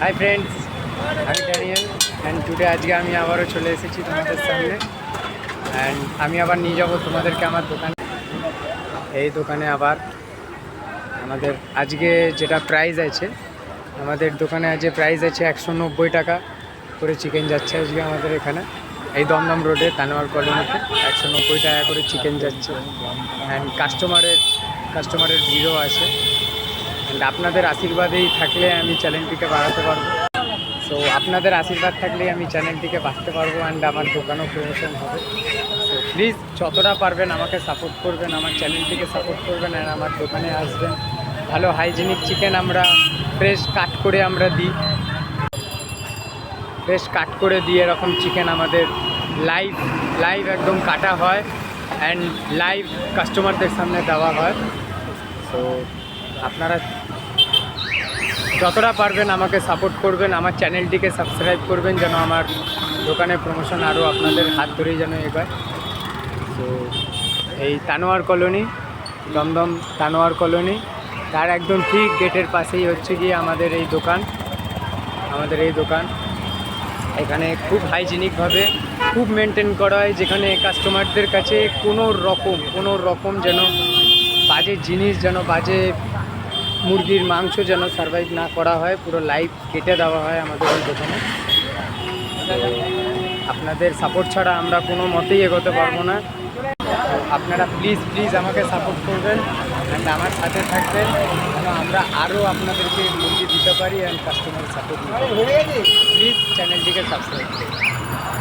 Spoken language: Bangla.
হাই ফ্রেন্ডস, আমি ড্যানিয়েল অ্যান্ড টুডে আজকে আমি আবারও চলে এসেছি তোমাদের সামনে। অ্যান্ড আমি আবার নিয়ে যাবো তোমাদেরকে আমার দোকানে। এই দোকানে আবার আমাদের আজকে যেটা প্রাইস আছে, আমাদের দোকানে আজকে প্রাইস আছে 190 টাকা করে চিকেন যাচ্ছে আজকে আমাদের এখানে। এই দমদম রোডে তানোয়ার কলোনিতে 190 টাকা করে চিকেন যাচ্ছে। অ্যান্ড কাস্টমারের ভিড়ও আছে। অ্যান্ড আপনাদের আশীর্বাদেই থাকলে আমি চ্যানেলটিকে বাড়াতে পারবো। সো আপনাদের আশীর্বাদ থাকলেই আমি চ্যানেলটিকে বাঁচতে পারবো অ্যান্ড আমার দোকানও প্রমোশন হবে। সো প্লিজ যতটা পারবেন আমাকে সাপোর্ট করবেন, আমার চ্যানেলটিকে সাপোর্ট করবেন অ্যান্ড আমার দোকানে আসবেন। ভালো হাইজিনিক চিকেন আমরা ফ্রেশ কাট করে আমরা দিই, এরকম চিকেন আমাদের লাইভ একদম কাটা হয় অ্যান্ড লাইভ কাস্টমারদের সামনে দেওয়া হয়। সো আপনারা যতটা পারবেন আমাকে সাপোর্ট করবেন, আমার চ্যানেলটিকে সাবস্ক্রাইব করবেন যেন আমার দোকানের প্রমোশন আরও আপনাদের হাত ধরেই যেন এগোয়। তো এই তানোয়ার কলোনি, দমদম তানোয়ার কলোনি, তার একদম ঠিক গেটের পাশেই হচ্ছে গিয়ে আমাদের এই দোকান। এখানে খুব হাইজিনিকভাবে খুব মেনটেন করা হয়, যেখানে কাস্টমারদের কাছে কোনো রকম যেন বাজে জিনিস, যেন বাজে মুরগির মাংস যেন সার্ভাইভ না করা হয়, পুরো লাইভ কেটে দেওয়া হয় আমাদের এই দোকানে। আপনাদের সাপোর্ট ছাড়া আমরা কোনো মতেই এগোতে পারবো না। আপনারা প্লিজ আমাকে সাপোর্ট করবেন অ্যান্ড আমার সাথে থাকবেন যেন আমরা আরও আপনাদেরকে মুরগি দিতে পারি অ্যান্ড কাস্টমার সাপোর্ট নিতে পারি। প্লিজ চ্যানেলটিকে সাবস্ক্রাইব করুন।